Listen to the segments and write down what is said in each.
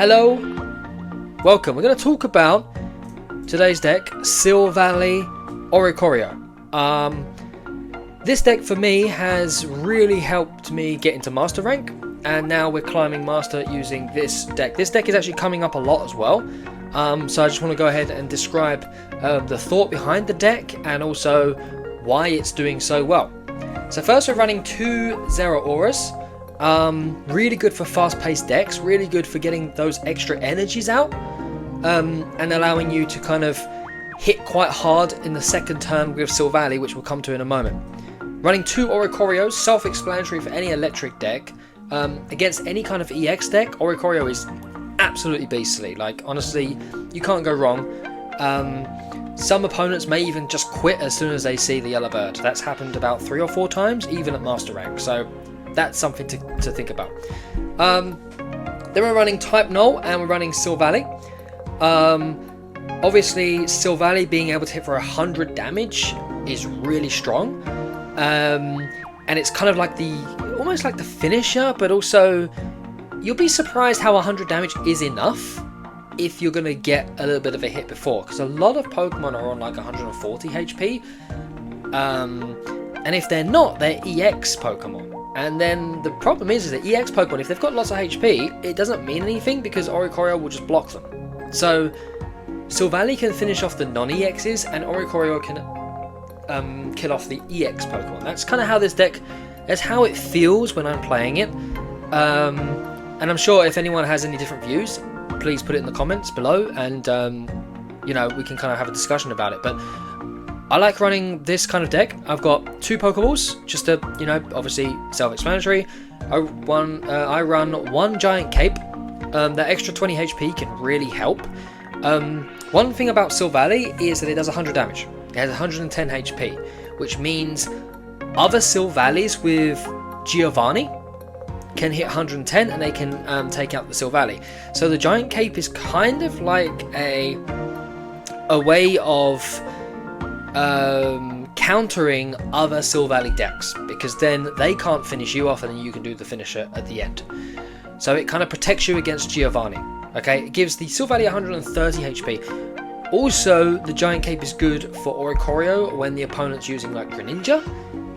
Hello, welcome. We're going to talk about today's deck, Silvally Oricorio. This deck for me has really helped me get into Master rank, and now we're climbing Master using this deck. This deck is actually coming up a lot as well, so I just want to go ahead and describe the thought behind the deck and also why it's doing so well. So first we're running 2 Zero Auras. Really good for fast-paced decks, really good for getting those extra energies out, and allowing you to kind of hit quite hard in the second turn with Silvally, which we'll come to in a moment. Running 2 Oricorios, self-explanatory for any electric deck. Against any kind of EX deck, Oricorio is absolutely beastly. Like, honestly, you can't go wrong. Some opponents may even just quit as soon as they see the yellow bird. That's happened about 3 or 4 times, even at Master rank. So that's something to think about. Then we're running Type Null and we're running Silvally. Obviously, Silvally being able to hit for 100 damage is really strong. And it's kind of like almost like the finisher, but also you'll be surprised how 100 damage is enough if you're going to get a little bit of a hit before. Because a lot of Pokemon are on like 140 HP. And if they're not, they're EX Pokemon. And then the problem is that EX Pokemon, if they've got lots of HP, it doesn't mean anything because Oricorio will just block them. So Silvally can finish off the non-EXs and Oricorio can kill off the EX Pokemon. That's kind of how this deck, that's how it feels when I'm playing it. And I'm sure if anyone has any different views, please put it in the comments below and you know, we can kind of have a discussion about it. But I like running this kind of deck. I've got 2 Pokeballs, just to, you know, obviously self-explanatory. I run 1 Giant Cape. That extra 20 HP can really help. One thing about Silvally is that it does 100 damage. It has 110 HP, which means other Silvallies with Giovanni can hit 110 and they can take out the Silvally. So the Giant Cape is kind of like a way of countering other Silvally decks, because then they can't finish you off and then you can do the finisher at the end. So it kind of protects you against Giovanni. Okay, it gives the Silvally 130 HP. Also, the Giant Cape is good for Oricorio when the opponent's using like Greninja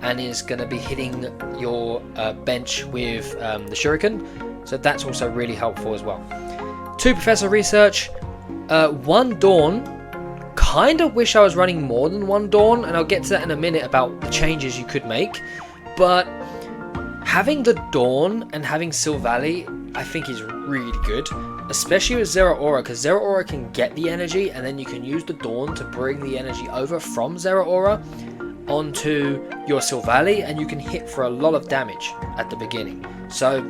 and is going to be hitting your bench with the Shuriken. So that's also really helpful as well. 2 Professor Research, 1 Dawn. Kind of wish I was running more than 1 Dawn, and I'll get to that in a minute about the changes you could make. But having the Dawn and having Silvally, I think is really good, especially with Zero Aura, because Zero Aura can get the energy, and then you can use the Dawn to bring the energy over from Zero Aura onto your Silvally, and you can hit for a lot of damage at the beginning. So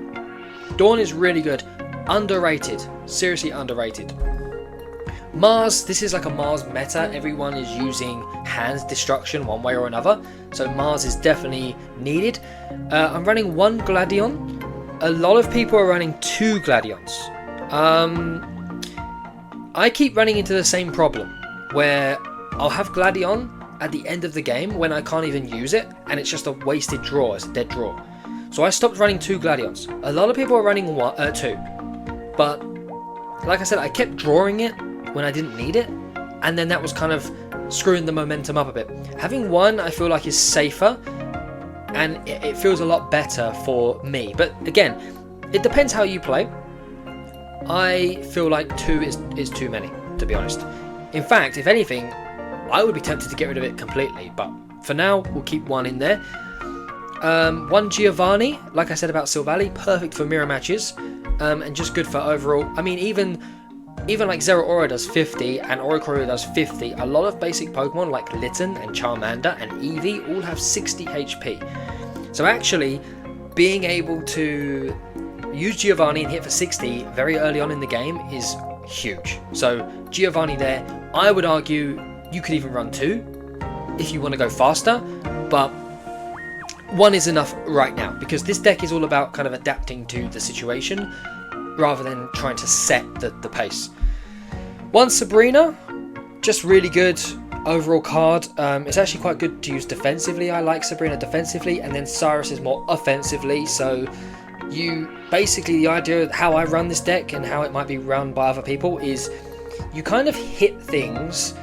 Dawn is really good. Underrated, seriously underrated. Mars, this is like a Mars meta. Everyone is using Hands Destruction one way or another, so Mars is definitely needed. I'm running 1 Gladion. A lot of people are running 2 Gladions. I keep running into the same problem where I'll have Gladion at the end of the game when I can't even use it, and it's just a wasted draw, it's a dead draw. So I stopped running 2 Gladions. A lot of people are running 2, but like I said, I kept drawing it when I didn't need it, and then that was kind of screwing the momentum up a bit. Having 1 I feel like is safer, and it feels a lot better for me. But again, it depends how you play. I feel like 2 is too many, to be honest. In fact, if anything, I would be tempted to get rid of it completely, but for now we'll keep 1 in there. 1 Giovanni, like I said about Silvally, perfect for mirror matches, and just good for overall. I mean, even like Zero Aura does 50 and Oricorio does 50. A lot of basic Pokemon like Litten and Charmander and Eevee all have 60 HP. So actually, being able to use Giovanni and hit for 60 very early on in the game is huge. So Giovanni there, I would argue you could even run 2 if you want to go faster, but 1 is enough right now, because this deck is all about kind of adapting to the situation rather than trying to set the pace. 1 Sabrina, just really good overall card. It's actually quite good to use defensively. I like Sabrina defensively, and then Cyrus is more offensively, so you basically, the idea of how I run this deck and how it might be run by other people is you kind of hit things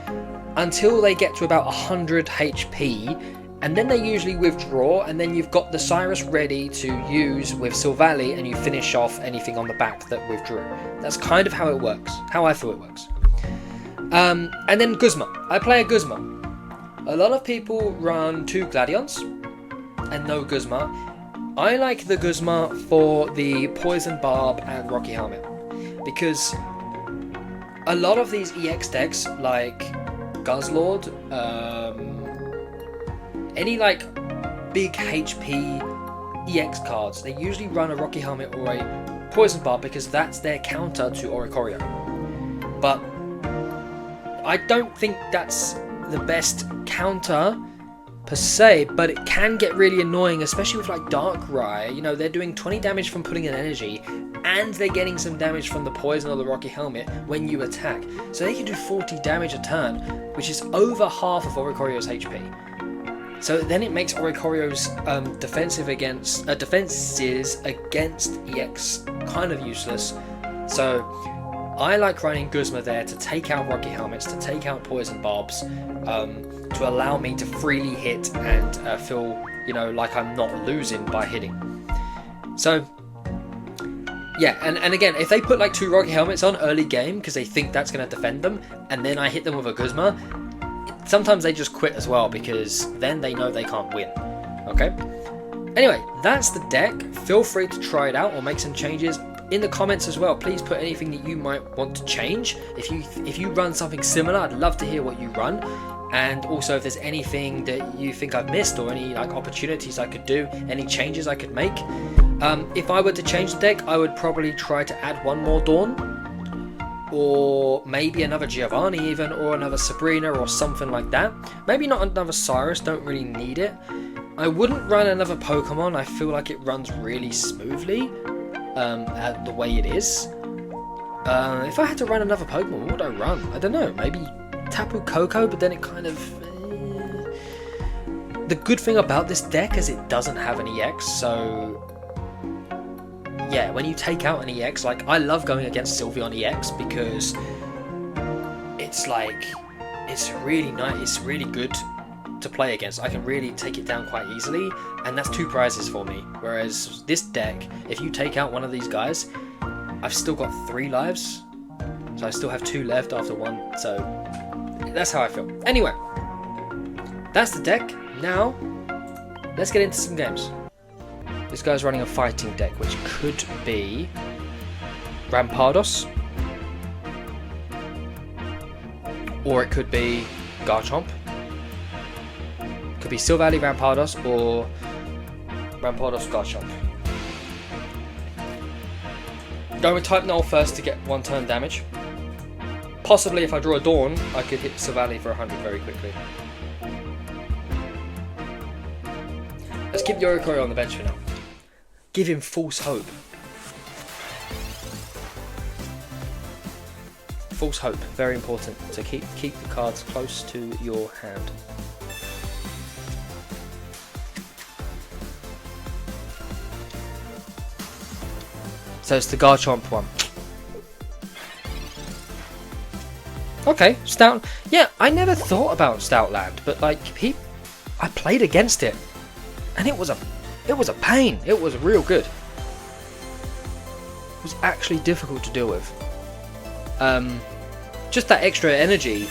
until they get to about 100 HP, and then they usually withdraw, and then you've got the Cyrus ready to use with Silvally, and you finish off anything on the back that withdrew. That's kind of how it works, how I feel it works. And then Guzma. I play a Guzma. A lot of people run 2 Gladions and no Guzma. I like the Guzma for the Poison Barb and Rocky Helmet, because a lot of these EX decks, like Guzzlord, any like big HP EX cards, they usually run a Rocky Helmet or a Poison Barb because that's their counter to Oricorio. But I don't think that's the best counter per se, but it can get really annoying, especially with like Darkrai. You know, they're doing 20 damage from putting in energy, and they're getting some damage from the poison or the Rocky Helmet when you attack. So they can do 40 damage a turn, which is over half of Oricorio's HP. So then it makes Oricorio's defenses against EX kind of useless. So I like running Guzma there to take out Rocky Helmets, to take out Poison Barbs, to allow me to freely hit and feel, you know, like I'm not losing by hitting. So yeah, and again, if they put like 2 Rocky Helmets on early game because they think that's going to defend them, and then I hit them with a Guzma, sometimes they just quit as well because then they know they can't win. Okay? Anyway, that's the deck. Feel free to try it out or make some changes. In the comments as well, please put anything that you might want to change. If you run something similar, I'd love to hear what you run. And also if there's anything that you think I've missed or any like opportunities I could do, any changes I could make. If I were to change the deck, I would probably try to add 1 more Dawn, or maybe another Giovanni even, or another Sabrina or something like that. Maybe not another Cyrus, don't really need it. I wouldn't run another Pokemon. I feel like it runs really smoothly the way it is. If I had to run another Pokemon, what would I run? I don't know, maybe Tapu Koko, but then it kind of... The good thing about this deck is it doesn't have an EX, so... Yeah, when you take out an EX, like, I love going against Sylveon EX because it's like... It's really nice, it's really good to play against. I can really take it down quite easily, and that's 2 prizes for me. Whereas this deck, if you take out one of these guys, I've still got 3 lives, so I still have 2 left after 1, so that's how I feel. Anyway, that's the deck. Now, let's get into some games. This guy's running a fighting deck, which could be Rampardos, or it could be Garchomp. Could be Silvally Rampardos or Rampardos Garchomp. Go with Type Null first to get 1 turn damage. Possibly if I draw a Dawn, I could hit Silvally for 100 very quickly. Let's keep Oricorio on the bench for now. Give him false hope. False hope, very important to keep the cards close to your hand. So it's the Garchomp one. Okay, Stout. Yeah, I never thought about Stoutland, but like I played against it, and it was a pain. It was real good. It was actually difficult to deal with. Just that extra energy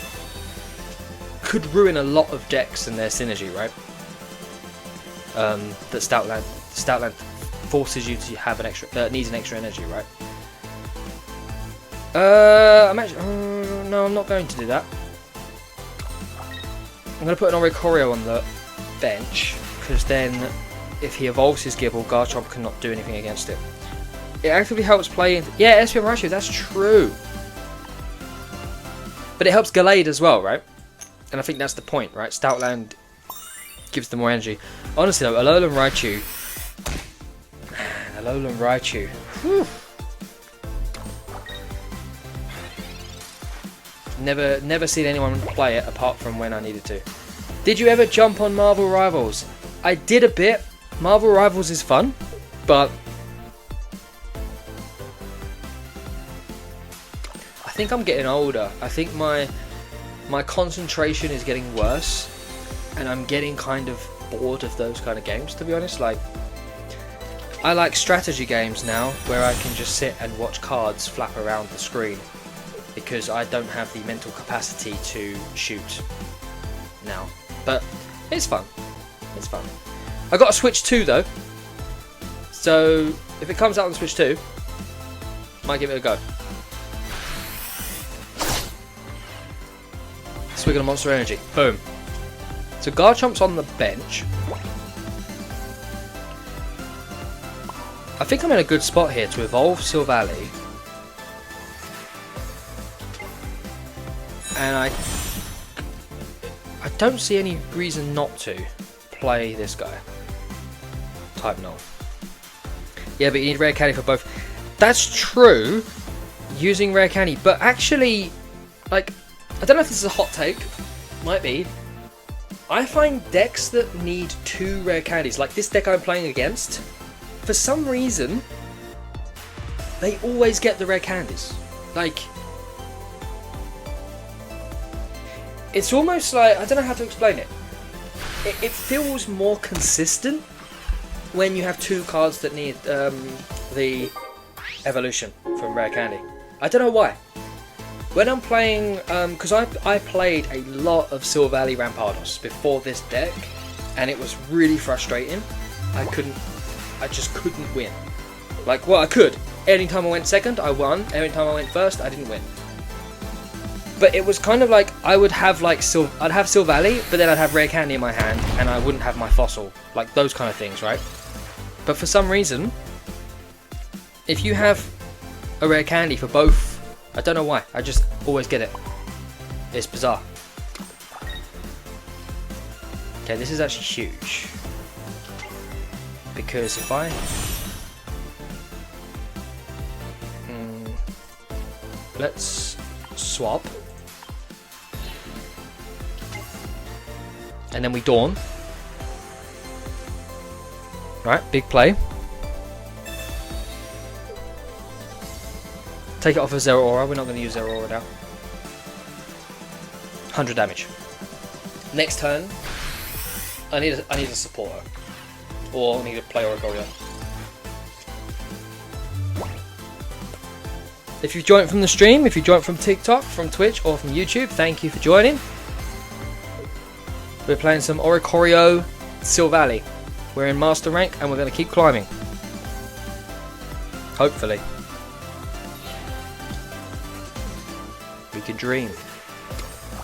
could ruin a lot of decks and their synergy, right? That Stoutland forces you to have an extra, needs an extra energy, right? I'm actually, no, I'm not going to do that. I'm going to put an Oricorio on the bench, because then if he evolves his Gible, Garchomp cannot do anything against it. It actively helps play into... Yeah, Espeon Raichu, that's true. But it helps Gallade as well, right? And I think that's the point, right? Stoutland gives them more energy. Honestly though, Alolan Raichu... Man, Alolan Raichu... Whew. Never seen anyone play it apart from when I needed to. Did you ever jump on Marvel Rivals? I did a bit. Marvel Rivals is fun, but I think I'm getting older. I think my concentration is getting worse, and I'm getting kind of bored of those kind of games, to be honest. Like, I like strategy games now where I can just sit and watch cards flap around the screen, because I don't have the mental capacity to shoot now. But it's fun. It's fun. I got a Switch 2 though, so if it comes out on Switch 2, might give it a go. Swig of Monster Energy. Boom. So Garchomp's on the bench. I think I'm in a good spot here to evolve Silvally. And I don't see any reason not to play this guy. Type null. Yeah, but you need rare candy for both. That's true, using rare candy, but actually, like, I don't know if this is a hot take, might be. I find decks that need 2 rare candies, like this deck I'm playing against, for some reason, they always get the rare candies. Like, it's almost like, I don't know how to explain it. It feels more consistent when you have 2 cards that need the evolution from rare candy. I don't know why. When I'm playing, because I played a lot of Silvally Rampardos before this deck, and it was really frustrating. I just couldn't win. Like, well, I could. Anytime I went second, I won. Anytime I went first, I didn't win. But it was kind of like, I would have like, I'd have Silvally, but then I'd have rare candy in my hand, and I wouldn't have my fossil. Like, those kind of things, right? But for some reason, if you have a rare candy for both, I don't know why, I just always get it. It's bizarre. Okay, this is actually huge. Because if I... let's swap. And then we Dawn. Right, big play. Take it off of Zero Aura. We're not going to use Zero Aura now. 100 damage. Next turn, I need a supporter, or I need to play Oricorio. If you've joined from the stream, if you joined from TikTok, from Twitch, or from YouTube, thank you for joining. We're playing some Oricorio Silvally. We're in Master Rank, and we're going to keep climbing. Hopefully. We could dream.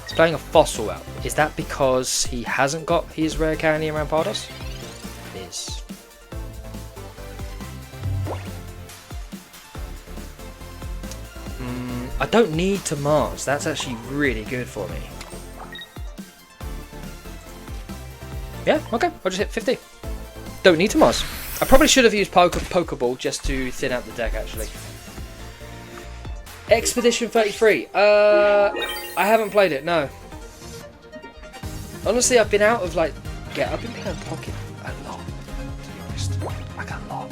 He's playing a fossil out. Is that because he hasn't got his rare candy in Rampardos? It is. I don't need to Mars. That's actually really good for me. Yeah, okay. I'll just hit 50. Don't need to Mars. I probably should have used Pokeball just to thin out the deck, actually. Expedition 33. I haven't played it, no. Honestly, I've been out of, like... yeah, I've been playing Pocket a lot, to be honest. Like, a lot.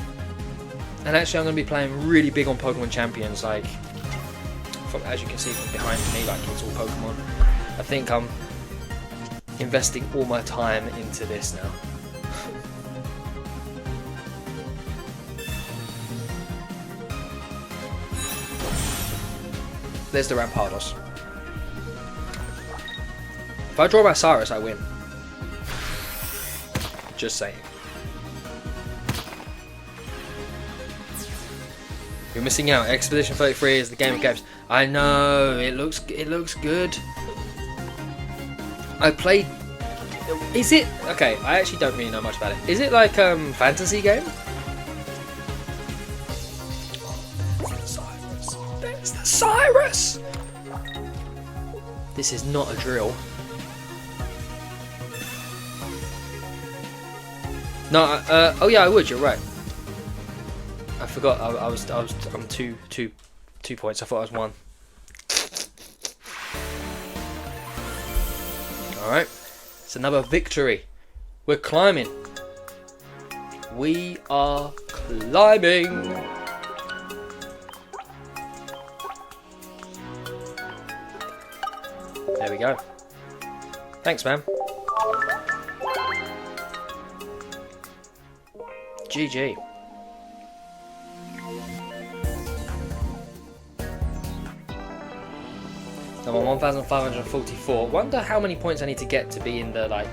And actually, I'm going to be playing really big on Pokemon Champions, like... as you can see from behind me, like, it's all Pokemon. I think I'm investing all my time into this now. There's the Rampardos. If I draw my Cyrus, I win. Just saying. You're missing out. Expedition 33 is the game of games. I know, it looks good. I played... is it... okay, I actually don't really know much about it. Is it like fantasy game? There's the Cyrus! This is not a drill. No, oh yeah, I would, you're right. I forgot, I'm two points, I thought I was 1. Alright, it's another victory. We're climbing. We are climbing. There we go. Thanks, man. GG. I'm on 1,544. Wonder how many points I need to get to be in the, like,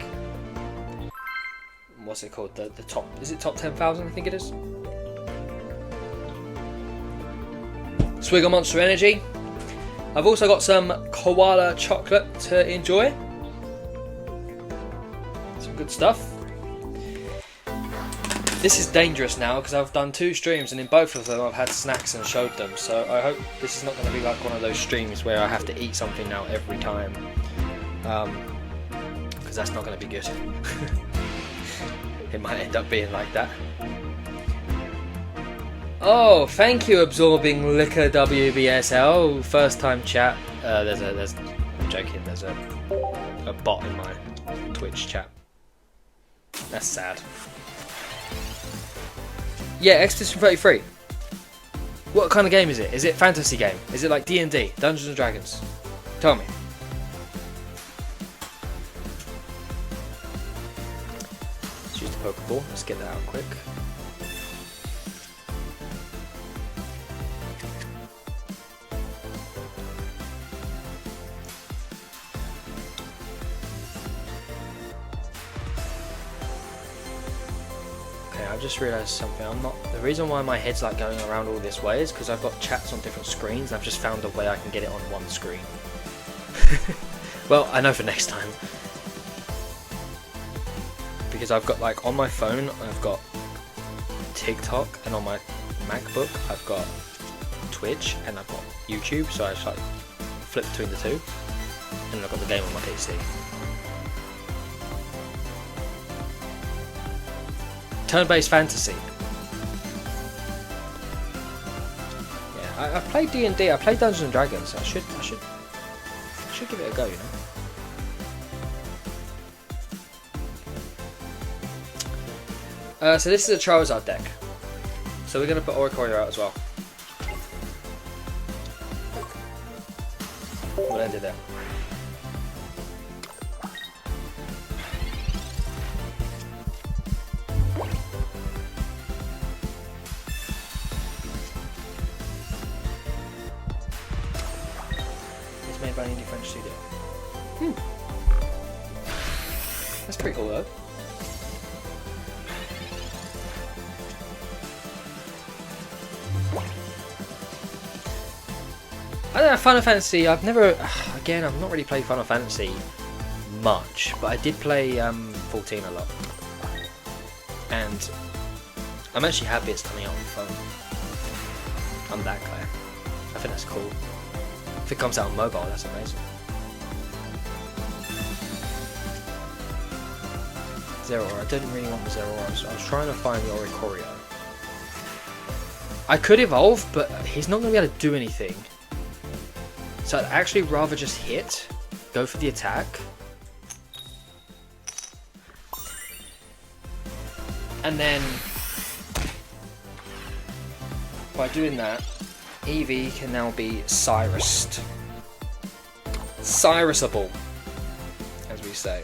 what's it called? The top. Is it top 10,000? I think it is. Swig of Monster Energy. I've also got some koala chocolate to enjoy. Some good stuff. This is dangerous now because I've done 2 streams and in both of them I've had snacks and showed them, so I hope this is not going to be like one of those streams where I have to eat something now every time, because that's not going to be good. It might end up being like that. Oh, thank you, Absorbing Liquor WBSL. First time chat. I'm joking, there's a bot in my Twitch chat. That's sad. Yeah, Expedition 33. What kind of game is it? Is it a fantasy game? Is it like D&D, Dungeons and Dragons? Tell me. Let's use the Pokeball. Let's get that out quick. I just realised something. The reason why my head's like going around all this way is because I've got chats on different screens and I've just found a way I can get it on one screen. Well, I know for next time. Because I've got, like, on my phone I've got TikTok, and on my MacBook I've got Twitch and I've got YouTube, so I just like flip between the two, and then I've got the game on my PC. Turn-based fantasy. Yeah, I played D&D. I played Dungeons and Dragons. So I should give it a go, you know. So this is a Charizard deck. So we're gonna put Oricorio out as well. We'll end it there. Made by an indie French studio. That's pretty cool though. I don't know, Final Fantasy, I've never, again, I've not really played Final Fantasy much, but I did play 14 a lot. And I'm actually happy it's coming out on the phone. I'm that glad. I think that's cool. If it comes out on mobile, that's amazing. Zeraora, I didn't really want the Zeraora, so I was trying to find the Oricorio. I could evolve, but he's not going to be able to do anything. So I'd actually rather just hit, go for the attack. And then, by doing that, Eevee can now be Cyrused. Cyrusable, as we say.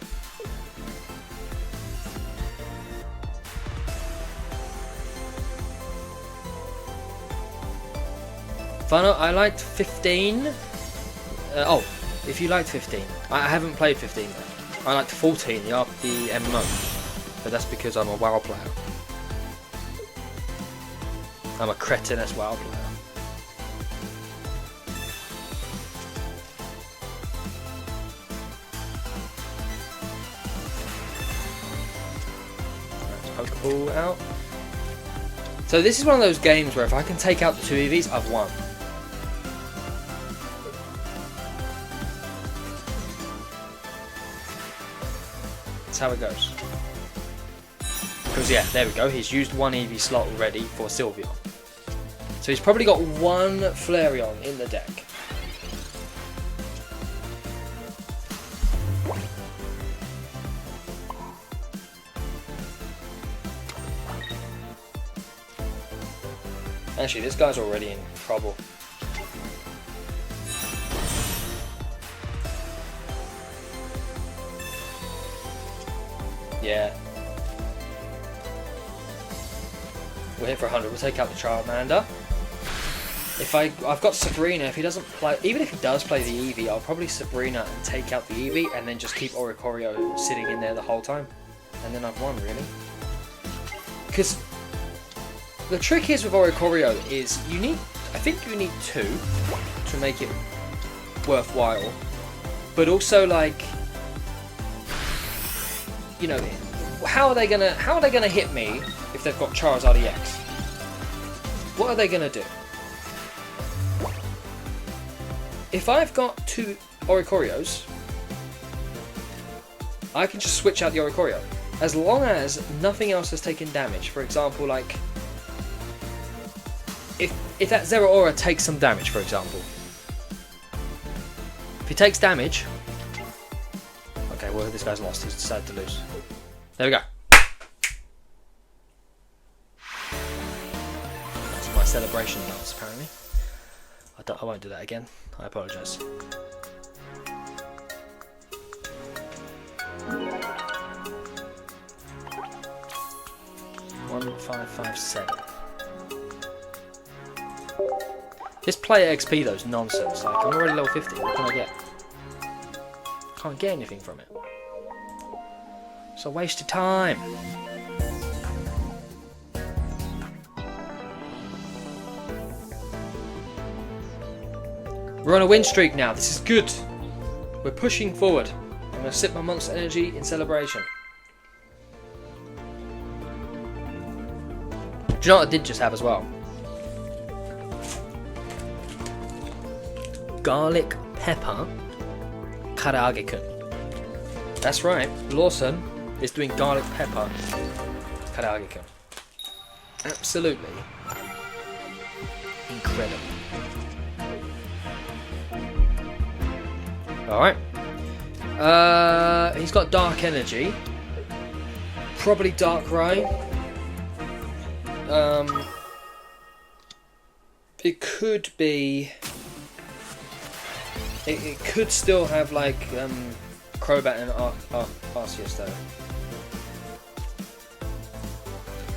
Final, I liked 15. Oh, if you liked 15. I haven't played 15 though. I liked 14, the MMO. But that's because I'm a WoW player. I'm a cretinous WoW player. Pokeball out. So this is one of those games where if I can take out the 2 EVs, I've won. That's how it goes. Because yeah, there we go, he's used 1 EV slot already for Sylveon. So he's probably got 1 Flareon in the deck. Actually, this guy's already in trouble. Yeah. We're here for 100. We'll take out the Charmander. If I've got Sabrina. If he doesn't play, even if he does play the Eevee, I'll probably Sabrina and take out the Eevee, and then just keep Oricorio sitting in there the whole time, and then I've won really. Because the trick is with Oricorio is I think you need 2 to make it worthwhile, but also like, you know, how are they gonna hit me if they've got Charizard EX? What are they gonna do? If I've got 2 Oricorios, I can just switch out the Oricorio. As long as nothing else has taken damage. For example, like, if that Zeraora takes some damage, for example. If he takes damage... Okay, well, this guy's lost. He's decided to lose. There we go. That's my celebration dance, apparently. I won't do that again. I apologise. 1557. This player XP though is nonsense. Like, I'm already level 50. What can I get? Can't get anything from it. It's a waste of time. We're on a win streak now. This is good. We're pushing forward. I'm going to sip my Monster Energy in celebration. Do you know what I did just have as well? Garlic pepper karaage-kun. That's right. Lawson is doing garlic pepper karaage-kun. Absolutely incredible. Alright. He's got Dark Energy. Probably Darkrai. It could be... It could still have like Crobat and Arceus though.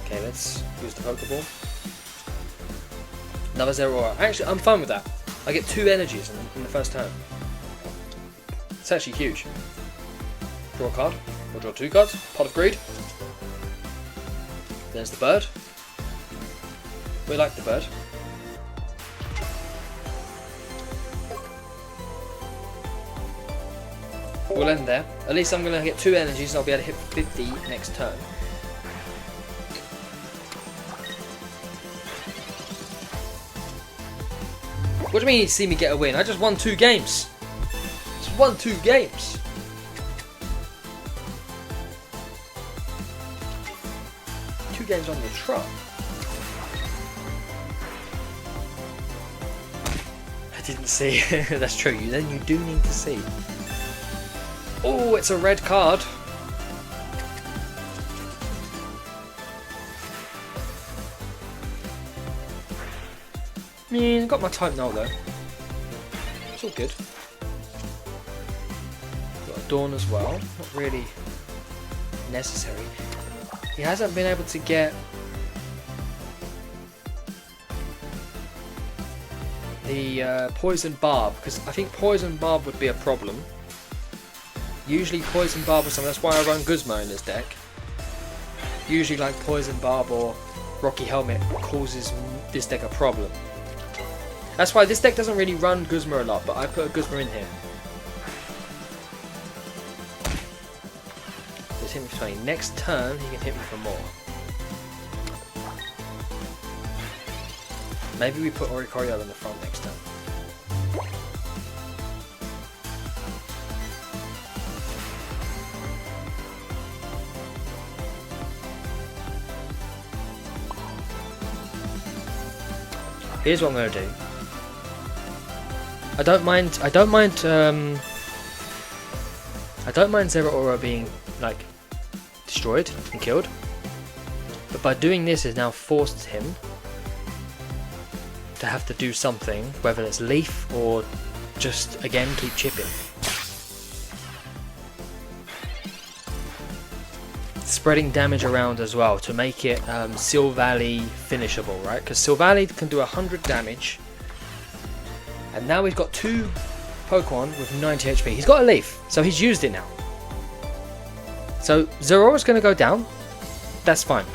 Okay, let's use the Pokeball. Another Zeraora. Actually, I'm fine with that. I get 2 energies in the first turn. It's actually huge. Draw a card. Or draw 2 cards. Pot of Greed. There's the bird. We like the bird. We'll end there. At least I'm going to get 2 energies and I'll be able to hit 50 next turn. What do you mean you see me get a win? I just won 2 games. Just won 2 games. Two games on the trot. I didn't see. That's true. Then you do need to see. Oh, it's a red card. Got my type null though. It's all good. Got a Dawn as well. Not really necessary. He hasn't been able to get the Poison Barb, because I think Poison Barb would be a problem. Usually Poison Barb or something, that's why I run Guzma in this deck. Usually like Poison Barb or Rocky Helmet causes this deck a problem. That's why this deck doesn't really run Guzma a lot, but I put a Guzma in here. Just hit me for 20. Next turn he can hit me for more. Maybe we put Oricorio in the front next turn. Here's what I'm going to do. I don't mind Zeraora being like destroyed and killed, but by doing this it now forced him to have to do something, whether it's leaf or just again keep chipping. spreading damage around as well to make it Silvally finishable, right? Because Silvally can do 100 damage. And now we've got 2 Pokemon with 90 HP. He's got a leaf, so he's used it now. So Zeraora's going to go down. That's fine.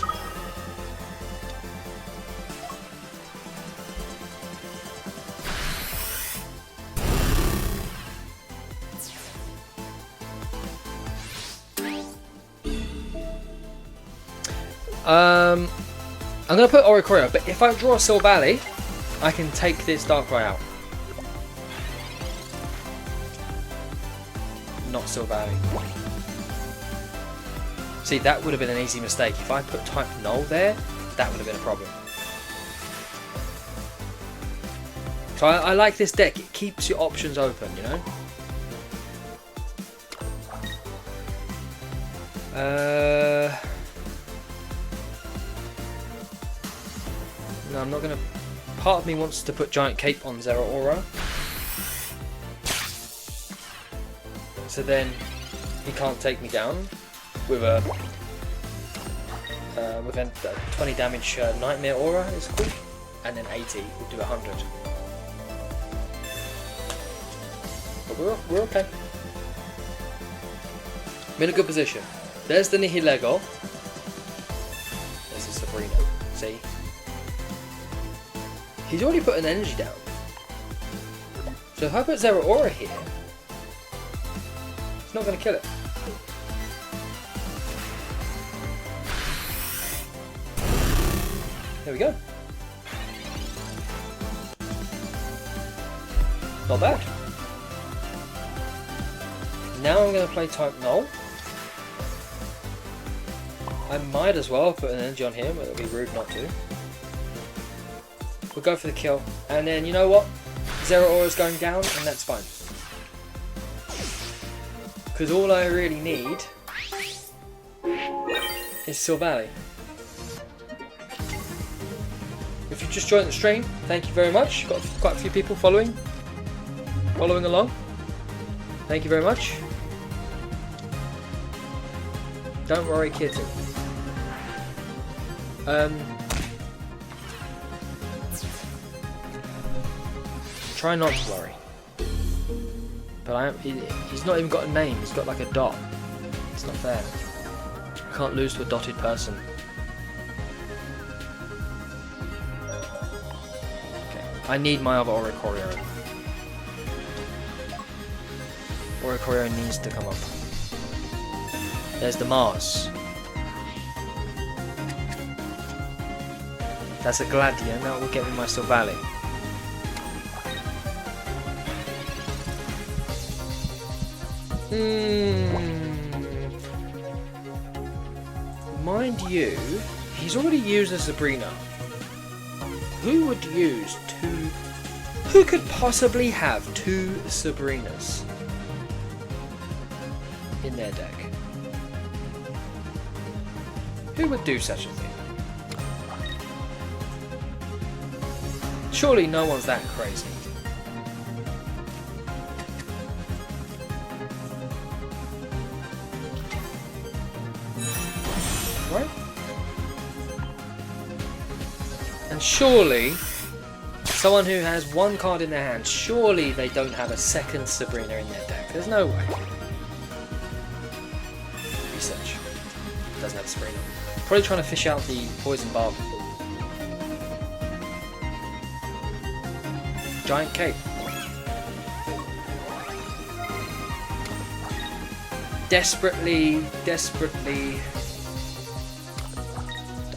I'm going to put Oricorio, but if I draw Silvally, I can take this Darkrai out. Not Silvally. See, that would have been an easy mistake. If I put type Null there, that would have been a problem. So I like this deck. It keeps your options open, you know? No, I'm not going to... Part of me wants to put Giant Cape on Zeraora. So then he can't take me down with a 20 damage Nightmare Aura is cool, and then 80 would do 100. But we're okay. I'm in a good position. There's the Nihilego. There's the Sabrina. See? He's already put an energy down. So if I put Zeraora here, it's not going to kill it. There we go. Not bad. Now I'm going to play type Null. I might as well put an energy on him, but it would be rude not to. We'll go for the kill. And then, you know what? Zeraora's going down, and that's fine. Because all I really need is Silvally. If you just joined the stream, thank you very much. Got quite a few people following along. Thank you very much. Don't worry, kitten. Try not to worry. But he's not even got a name. He's got like a dot. It's not fair. I can't lose to a dotted person. I need my other Oricorio. Oricorio needs to come up. There's the Mars. That's a Gladiator. Now we'll get me my Silvally. Mind you, he's already used a Sabrina. Who would use 2? Who could possibly have 2 Sabrinas in their deck? Who would do such a thing? Surely no one's that crazy. Right? And surely, someone who has 1 card in their hand, surely they don't have a second Sabrina in their deck. There's no way. Research. Doesn't have a Sabrina. Probably trying to fish out the Poison Barb. Giant Cape. Desperately.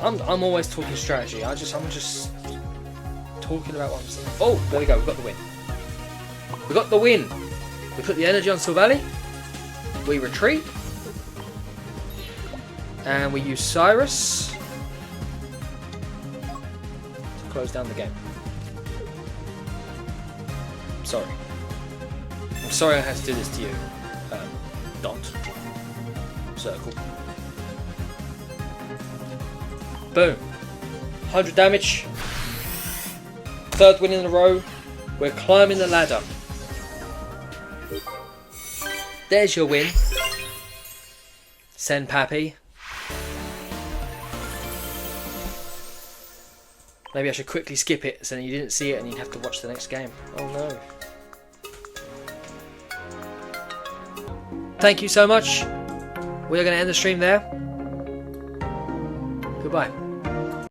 I'm always talking strategy. I'm just talking about what I'm saying. Oh, there we go. We got the win. We got the win. We put the energy on Silvally. We retreat. And we use Cyrus to close down the game. Sorry. I'm sorry I had to do this to you. Dot. Circle. Boom. 100 damage. 3rd win in a row. We're climbing the ladder. There's your win. Send Pappy. Maybe I should quickly skip it so then you didn't see it and you'd have to watch the next game. Oh no. Thank you so much. We are going to end the stream there. Goodbye.